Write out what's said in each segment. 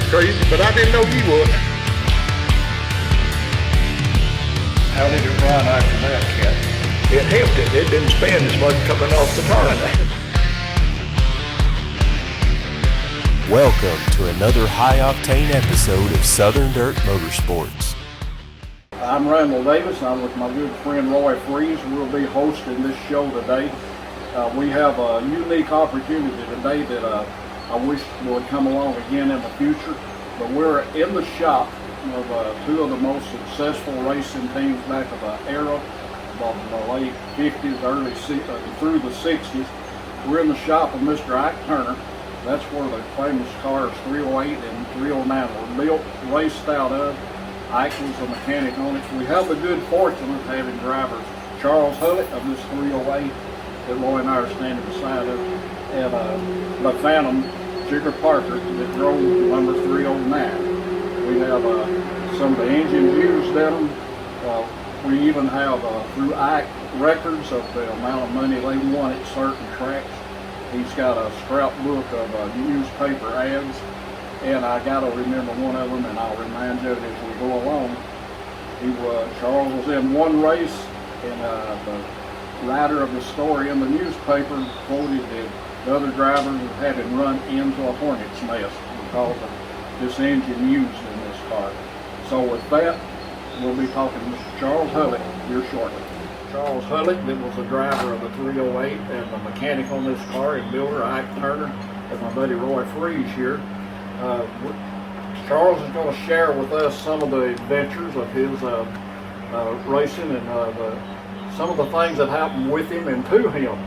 crazy, but I didn't know he would. How did it run after that, Cat? It helped it. It didn't spin as much coming off the turn. Welcome to another high-octane episode of Southern Dirt Motorsports. I'm Randall Davis. I'm with my good friend Roy Freeze. We'll be hosting this show today. We have a unique opportunity today that I wish would come along again in the future. But we're in the shop of two of the most successful racing teams back of the era, of the late 50s, early through the 60s. We're in the shop of Mr. Ike Turner. That's where the famous cars 308 and 309 were built, raced out of. Ike was a mechanic on it. We have the good fortune of having drivers Charles Hullett of this 308 that Roy and I are standing beside of, and the Phantom Jigger Parker that drove number 309. We have some of the engines used in them. We even have through Ike records of the amount of money they won at certain tracks. He's got a scrapbook of newspaper ads, and I got to remember one of them, and I'll remind you of it as we go along. Charles was in one race, and the writer of the story in the newspaper quoted that the other drivers had him run into a hornet's nest because of this engine used in this car. So with that, we'll be talking to Mr. Charles Hullett here shortly. Charles Hullett, that was the driver of the 308 and the mechanic on this car, and builder Ike Turner, and my buddy Roy Freeze here. Charles is going to share with us some of the adventures of his racing and some of the things that happened with him and to him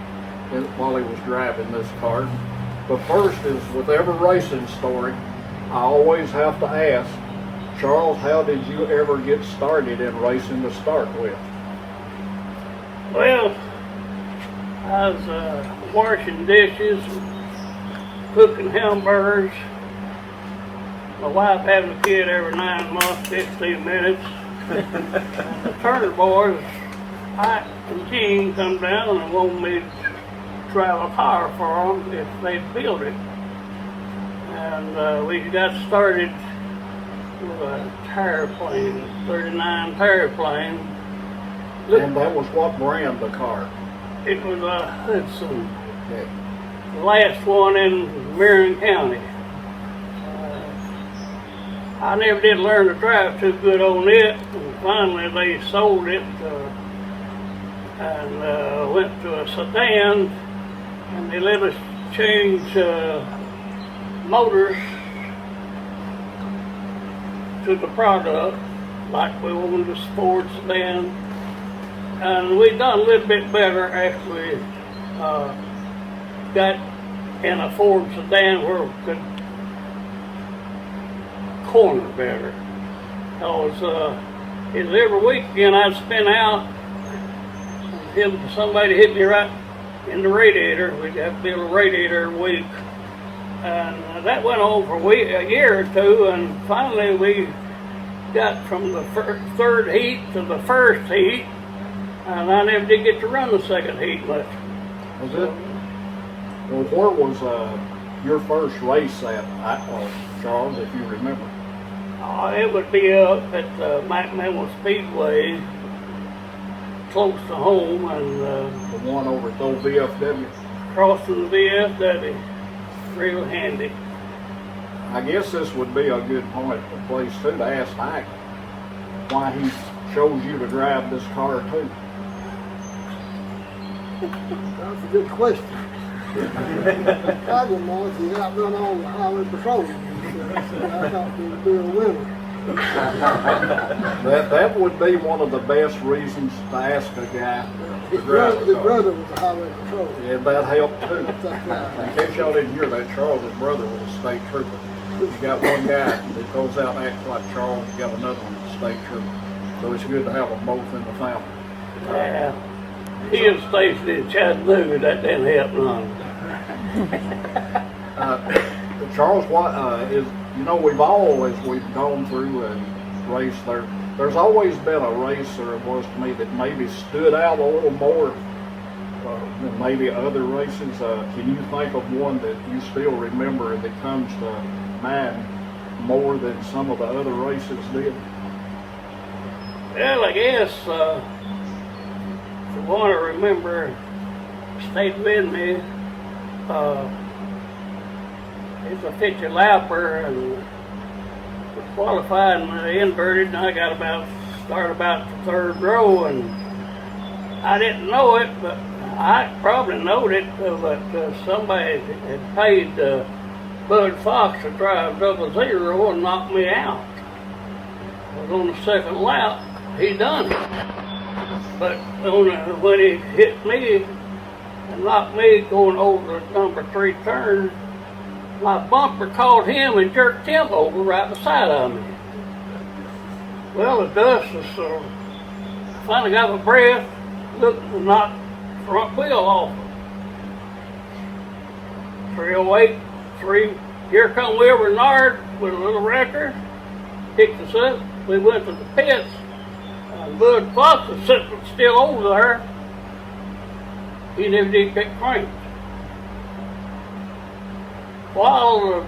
while he was driving this car. But first is, with every racing story, I always have to ask, Charles, how did you ever get started in racing to start with? Well, I was washing dishes, cooking hamburgers. My wife having a kid every 9 months, 15 minutes. And the Turner boys, Ike and Gene, come down and wanted me to drive a car for them if they'd build it. And we got started with a tire plane, 39 tire plane. And that was what brand the car? It was a Hudson. Okay. The last one in Marion County. I never did learn to drive too good on it, and finally they sold it and went to a sedan, and they let us change motors to the product like we wanted a sports sedan. And we done a little bit better after we got in a Ford sedan where we could corner better. Because every weekend I'd spin out, and somebody hit me right in the radiator. We'd have to build a radiator every week. And that went on for a year or two, and finally we got from the third heat to the first heat. And I never did get to run the second heat much. Was it? Well, where was your first race at, Charles, if you remember? It would be up at the McMillan Speedway, close to home, and the one over at the old VFW? Crossing the VFW, real handy. I guess this would be a good place too to ask Ike why he chose you to drive this car too. That's a good question. The problem was he outrun all the highway patrol. I thought he would be a winner. That would be one of the best reasons to ask a guy to drive a car. His brother was a highway patrol. Yeah, that helped too. That's right. In case y'all didn't hear that, Charles' brother was a state trooper. You got one guy that goes out and acts like Charles, you got another one that's a state trooper. So it's good to have them both in the family. Yeah. He was stationed in Chattanooga, that didn't help none. Charles, what is, we've all, as we've gone through and raced there's always been a race, or it was to me, that maybe stood out a little more than maybe other races. Can you think of one that you still remember that comes to mind more than some of the other races did? Well, I guess the one I remember stayed with me. It's a 50 lapper and was qualified and I inverted and I got started about the third row and I didn't know it, but I probably knowed it, but somebody had paid Bud Fox to drive 00 and knock me out. I was on the second lap, he done it. But when he hit me and knocked me going over the number 3 turn, my bumper caught him and jerked him over right beside of me. Well, the dust was finally got my breath, looked and knocked the front wheel off. 308, here come Wilbur Nard with a little wrecker, picked us up. We went to the pits. Bud Fox was sitting still over there. He never did pick cranks. While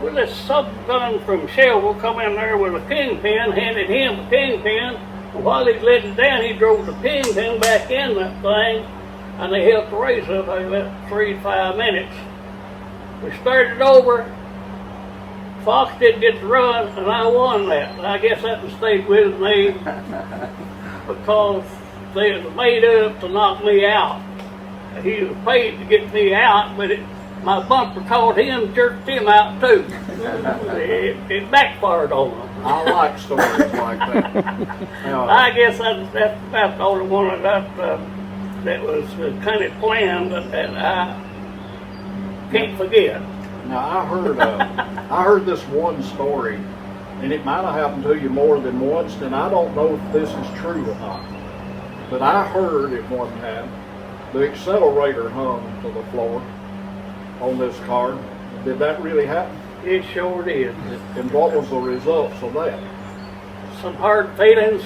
this sub-gun from Shelville come in there with a kingpin, handed him the kingpin, and while he let it down, he drove the kingpin back in that thing, and they held the race up about 3 to 5 minutes. We started over. Fox didn't get to run, and I won that. I guess that stayed with me because they was made up to knock me out. He was paid to get me out, but my bumper caught him, jerked him out too. It backfired on him. I like stories like that. I guess that's about the only one that was kind of planned that I can't forget. Now I heard this one story, and it might have happened to you more than once, and I don't know if this is true or not. But I heard at one time the accelerator hung to the floor on this car. Did that really happen? It sure did. And what was the results of that? Some hard feelings.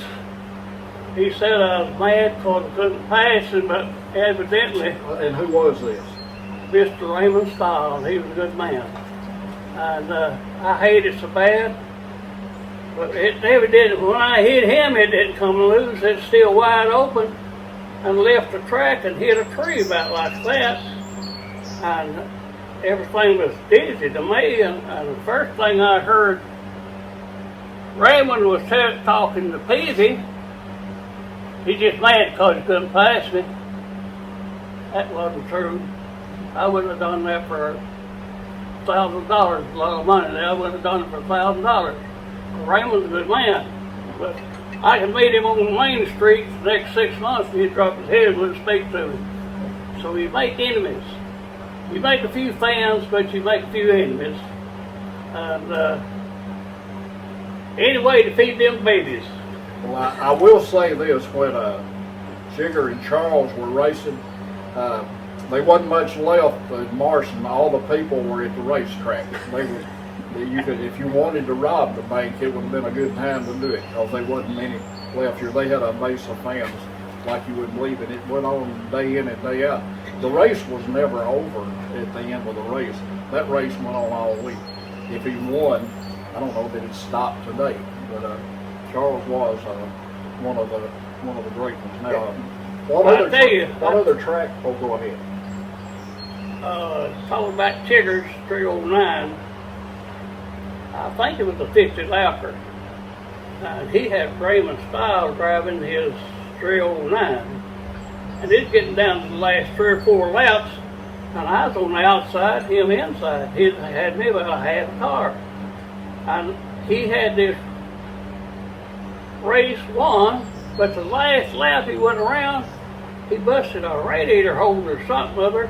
He said I was mad because I couldn't pass him, but evidently. And who was this? Mr. Raymond Stiles. He was a good man. And I hated it so bad. But it never did. When I hit him, it didn't come loose. It's still wide open and left the track and hit a tree about like that. And everything was dizzy to me. And the first thing I heard, Raymond was talking to Peavy. He just mad because he couldn't pass me. That wasn't true. I wouldn't have done that for $1,000, a lot of money. I wouldn't have done it for $1,000. Raymond's a good man, but I can meet him on Main Street for the next 6 months and he'd drop his head and wouldn't speak to me. So you make enemies. You make a few fans, but you make a few enemies. And any way to feed them babies. Well, I will say this, when Jigger and Charles were racing, there wasn't much left in Marshall. All the people were at the racetrack. If you wanted to rob the bank, it would have been a good time to do it because there wasn't many left here. They had a base of fans like you wouldn't believe, and it went on day in and day out. The race was never over at the end of the race. That race went on all week. If he won, I don't know that it stopped today, but Charles was one of the great ones. Now, what other track? Oh, go ahead. Talking about Chigger's 309, I think it was a 50 lapper. And he had Raymond Stiles driving his 309. And it's getting down to the last 3 or 4 laps, and I was on the outside, him inside. He had me about a half car. And he had this race won, but the last lap he went around, he busted a radiator holder or something other.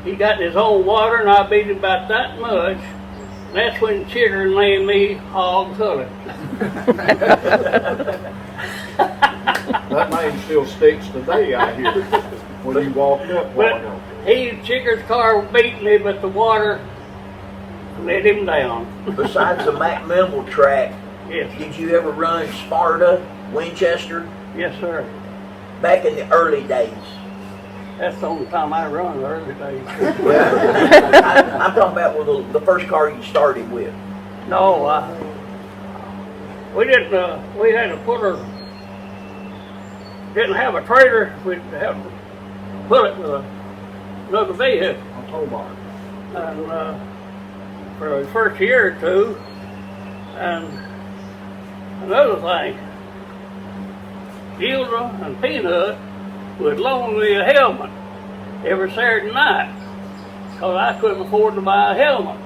He got in his own water, and I beat him about that much. And that's when Chigger named me Hog Hullett. That name still sticks today, I hear, when you walked up. But Chigger's car beat me, but the water let him down. Besides the McMinnville track, Yes. did you ever run Sparta, Winchester? Yes, sir. Back in the early days, That's the only time I run the early days. I'm talking about with the first car you started with. No, we didn't. We had to put her. Didn't have a trailer. We had to put it with another vehicle. A tow bar. And for the first year or two, and another thing, Gilda and Peanut would loan me a helmet every Saturday night because I couldn't afford to buy a helmet.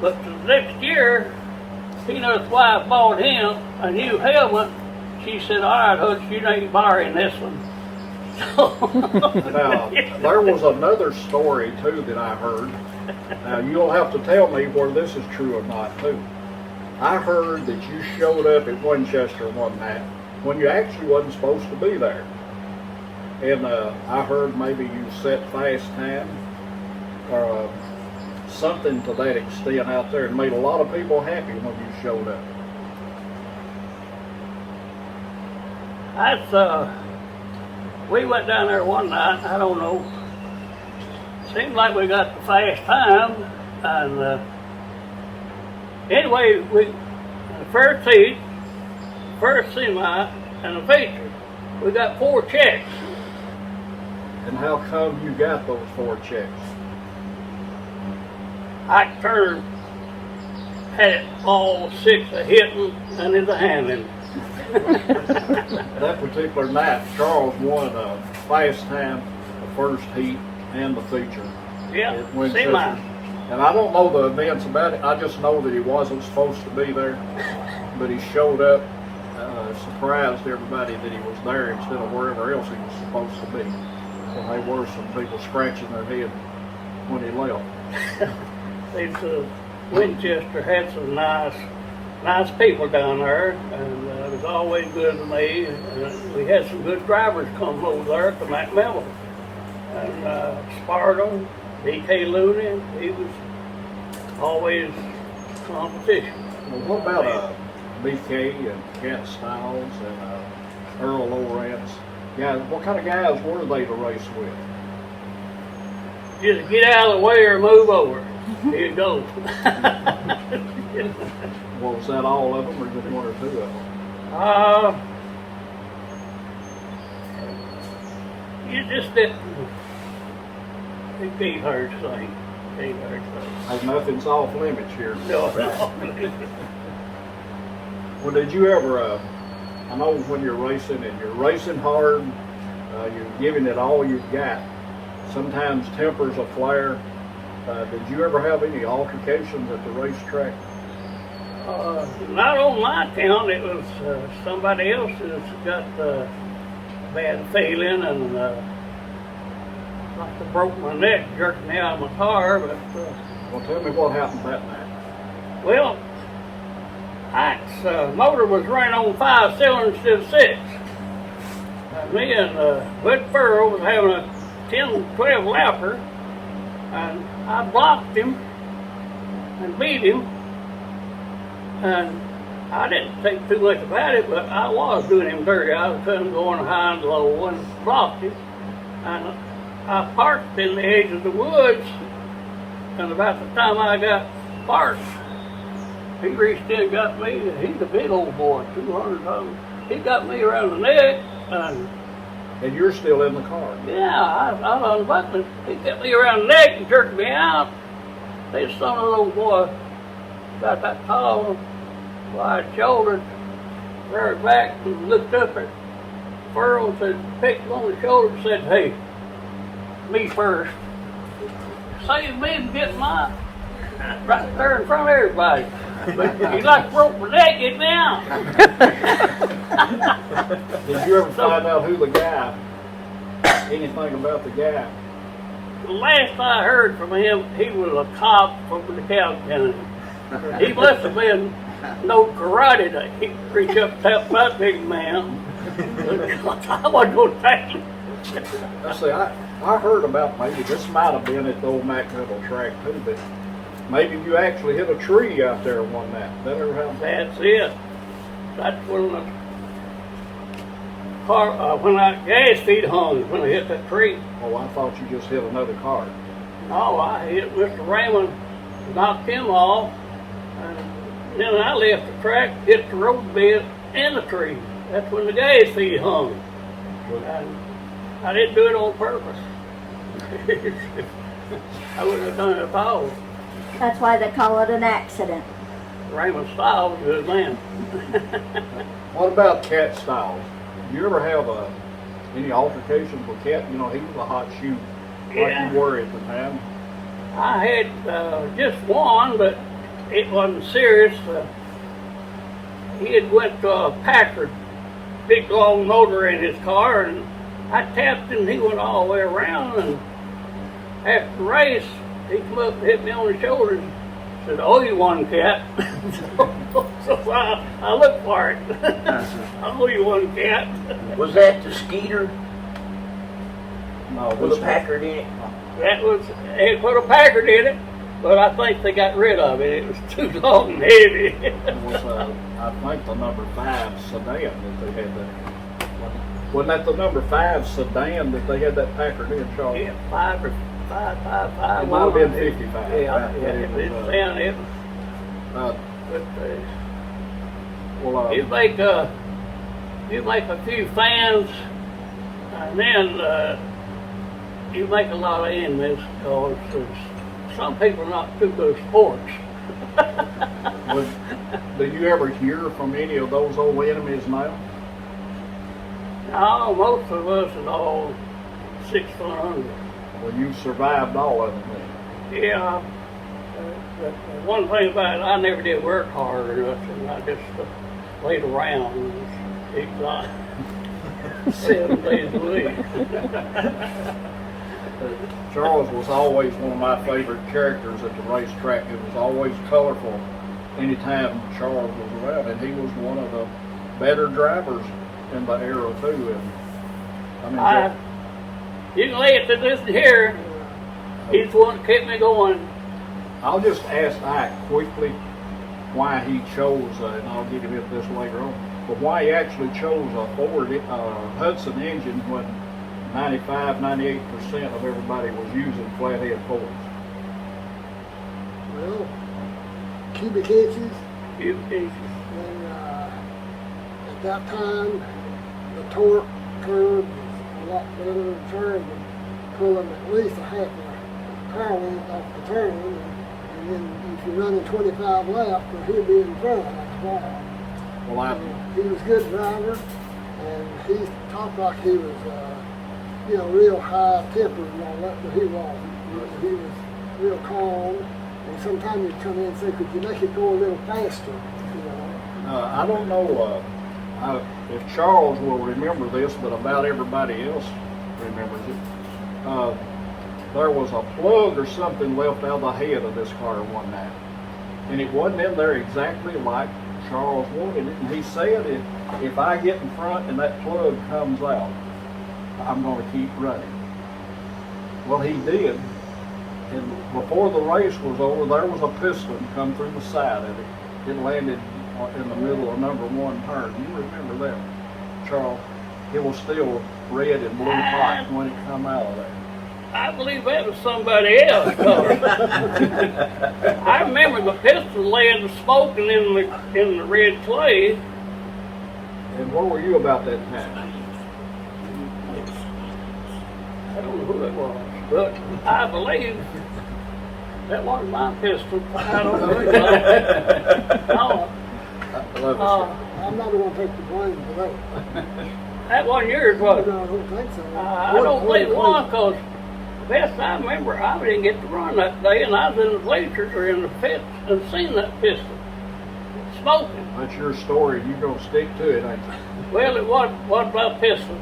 But the next year, Peanut's wife bought him a new helmet. She said, "All right, Hutch, you ain't borrowing this one." Now, there was another story too that I heard. Now, you'll have to tell me whether this is true or not too. I heard that you showed up at Winchester one night when you actually wasn't supposed to be there. And I heard maybe you set fast time or something to that extent out there and made a lot of people happy when you showed up. That's we went down there one night. I don't know. Seemed like we got the fast time, and anyway, the first heat, first semi, and the feature, we got 4 checks. And how come you got those 4 checks? Ike Turner had all 6 a hitting and is a handling. That particular night, Charles won a fast time, the first heat, and the feature. Yeah, At Winchester. semi. And I don't know the events about it. I just know that he wasn't supposed to be there, but he showed up, surprised everybody that he was there instead of wherever else he was supposed to be. So there were some people scratching their head when he left. Winchester had some nice people down there, and it was always good to me. We had some good drivers come over there to McMillan. And Sparta, D.K. Looney, he was always competition. Well, what about BK and Cat Styles and Earl Lawrence? Guys, what kind of guys were they to race with? Just get out of the way or move over. Here you go. Well, was that all of them or just 1 or 2 of them? You just didn't. It can't hurt thing. Like nothing's off limits here. No. Well, did you ever, I know when you're racing and you're racing hard, you're giving it all you've got. Sometimes tempers a flare. Did you ever have any altercations at the racetrack? Not on my account. It was somebody else that's got bad feeling and like I broke my neck, jerked me out of my car. But Well, tell me what happened that night. well, Ike's motor was running on 5 cylinders instead of 6. Me and Bud Furrow was having a 10-12 lapper, and I blocked him and beat him. And I didn't think too much about it, but I was doing him dirty. I was cutting him going high and low and blocked him. And I parked in the edge of the woods, and about the time I got parked, he reached in and got me. He's a big old boy, 200 pounds. He got me around the neck, And you're still in the car. yeah, I unbuckled. He got me around the neck and jerked me out. This son of a little boy got that tall, wide shouldered, reared back and looked up at Furrow and said, picked him on the shoulder and said, "Hey, me first. Save me from getting mine." Right there in front of everybody. But he like broke my neck, get me out. Did you ever find out who the guy, anything about the guy? The last I heard from him, he was a cop from the Cow County. He must have been no karate that he could reach up and help that big man. I wasn't going to take him. Let's see, I heard about maybe this might have been at the old McMiddle track too, but maybe you actually hit a tree out there one night. That ever happened? That's it. That's when when that gas feed hung, when I hit that tree. Oh, I thought you just hit another car. No, I hit Mr. Raymond, knocked him off, and then I left the track, hit the road bed and the tree. That's when the gas feed hung. And I didn't do it on purpose. I wouldn't have done it at all. That's why they call it an accident. Raymond Stiles was a good man. What about Cat Styles? Do you ever have any altercations with Cat? You know, he was a hot shoot like Yeah. you were at the time. I had just one, but it wasn't serious. He had went to a Packard, big long motor in his car, and I tapped him. He went all the way around, and after the race, he come up and hit me on the shoulder and said, "Oh, you won, Cat." So I looked for it. "Oh, you won, Cat." Was that the Skeeter No, with this a Packard in it? That was, they put a Packard in it, but I think they got rid of it. It was too long and heavy. was, I think, the number 5 sedan that they had that. Wasn't that the number 5 sedan that they had that Packard in, Charles? Yeah, 5 or 5. It might have been 55. Yeah, It it was, was down it. uh, But well, you make a few fans, and then you make a lot of enemies because some people are not too good at sports. do you ever hear from any of those old enemies now? No, most of us are all 6 foot under. Well, you survived all of them then. Yeah. The one thing about it, I never did work hard or nothing. I just laid around and eat like 7 days a week. Charles was always one of my favorite characters at the racetrack. It was always colorful anytime Charles was around, and he was one of the better drivers in the era too. And I mean, You can lay it to this here. He's the one that kept me going. I'll just ask Ike quickly why he chose, and I'll get him into this later on, but why he actually chose a Ford Hudson engine when 95–98% of everybody was using flathead Fords. Well, cubic inches, You and at that time, the torque curve was a lot better than turn, but pulling at least a half a power length off the turn, and then if you're running 25 laps, well, he'll be in front after a while. Well, He was a good driver, and he talked like he was, real high tempered and all that, but he wasn't. He was real calm, and sometimes he'd come in and say, "Could you make it go a little faster?" I don't know if Charles will remember this, but about everybody else remembers it. There was a plug or something left out of the head of this car one night, and it wasn't in there exactly like Charles wanted it. And he said, if I get in front and that plug comes out, I'm going to keep running. Well, he did. And before the race was over, there was a piston come through the side of it. It landed in the middle of number 1 turn. You remember that, Charles? It was still red and blue hot when it come out of there. I believe that was somebody else. I remember the piston laying smoking in the red clay. And where were you about that time? I don't know who it was, but I believe that wasn't my pistol. I don't know. No, I'm not going to take the blame for that. that wasn't yours, was it? No, I don't think so. I don't believe it was, because the best I remember, I didn't get to run that day, and I was in the bleachers or in the pits and seen that pistol smoking. That's your story. You're going to stick to it, ain't you? Well, it was about pistol.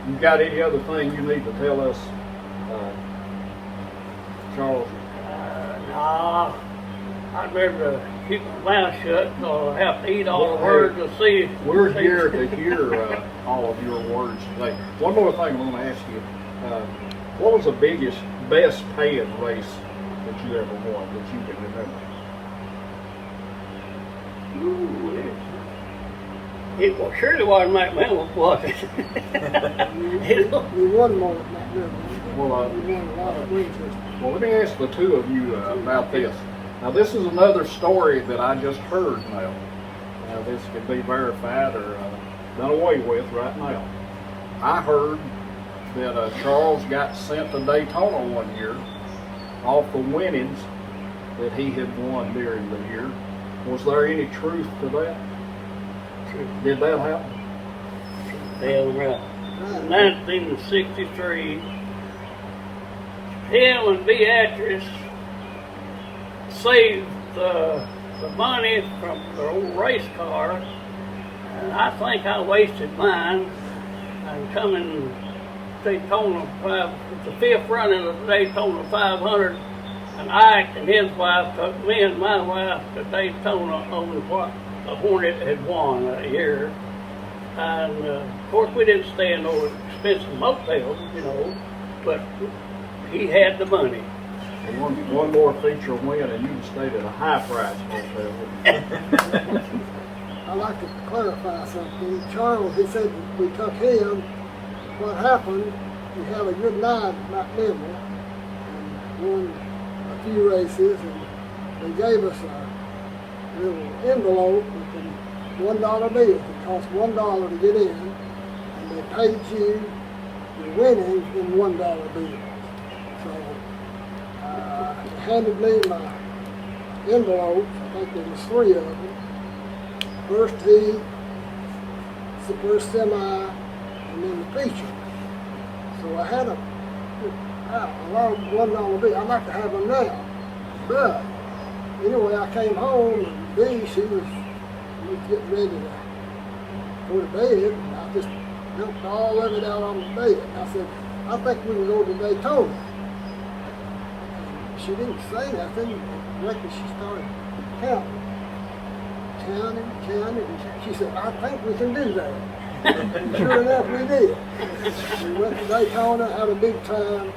You got any other thing you need to tell us, Charles? No, I'd rather keep my mouth shut, so I have to eat all the words to see. We're here to hear all of your words today. One more thing I want to ask you. What was the best paying race that you ever won that you can remember? Ooh, it well, surely wasn't McMillan, was it? We won more than that, didn't we? Well, We won a lot of Winchester. Well, let me ask the two of you about this. Now, this is another story that I just heard now. Now, this could be verified or done away with right now. I heard that Charles got sent to Daytona one year off the winnings that he had won during the year. Was there any truth to that? Did that happen? Hell right. 1963, him and Beatrice saved the money from their old race car, and I think I wasted mine. I'm coming Daytona 5, the fifth running of the Daytona 500, and Ike and his wife took me and my wife to Daytona on what the Hornet had won that year. And of course we didn't stay in those expensive motels, you know, but he had the money. One more feature win, and you can stay at a high price hotel. I'd like to clarify something. Charles, he said we took him. What happened, we had a good night at McMillan and won a few races, and they gave us a little envelope with a $1 bill. It cost $1 to get in, and they paid you your winnings in $1 bills. So he handed me my envelopes. I think there was 3 of them. First heat, the first semi, and then the feature. So I had a lot of $1 bills. I'd like to have them now. But anyway, I came home and Dee, she was getting ready to go to bed, and I just dumped all of it out on the bed. I said, I think we can go to Daytona. And she didn't say nothing. I reckon she started counting. And she said, I think we can do that. And sure enough, we did. We went to Daytona, had a big time.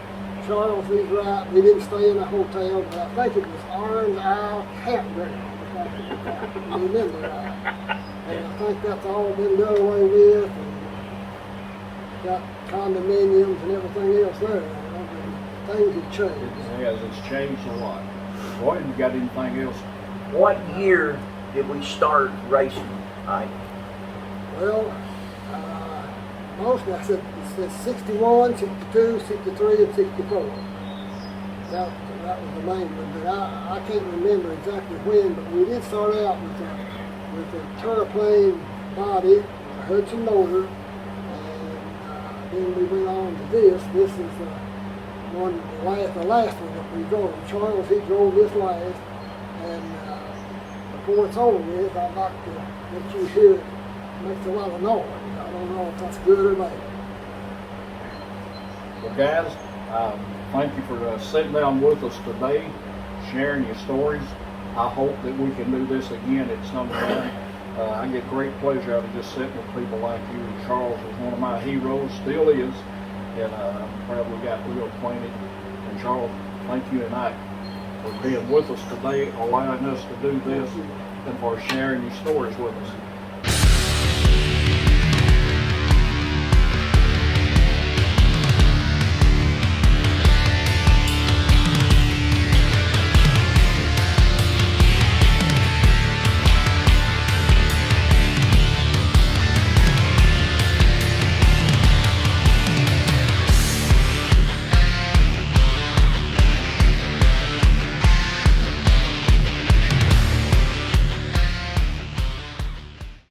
Charles, he's right, we didn't stay in a hotel, but I think it was Orange Isle Campground, if I can remember right. And I think that's all been done away with, and got condominiums and everything else there. Things have changed. Yes, it's changed a lot. Boy, you got anything else? What year did we start racing, Ike? Well, mostly I said it says 61, 62, 63, and 64. That was the main one, but I can't remember exactly when, but we did start out with a turboplane body, a Hudson motor, and then we went on to this. This is the last one that we drove. Charles, he drove this last, and before it's over with, I'd like to let you hear it. It makes a lot of noise. I don't know if that's good or bad. Well, guys, thank you for sitting down with us today, sharing your stories. I hope that we can do this again at some time. I get great pleasure out of just sitting with people like you. Charles is one of my heroes, still is, and I'm proud we got real acquainted. And Charles, thank you and Ike for being with us today, allowing us to do this, and for sharing your stories with us.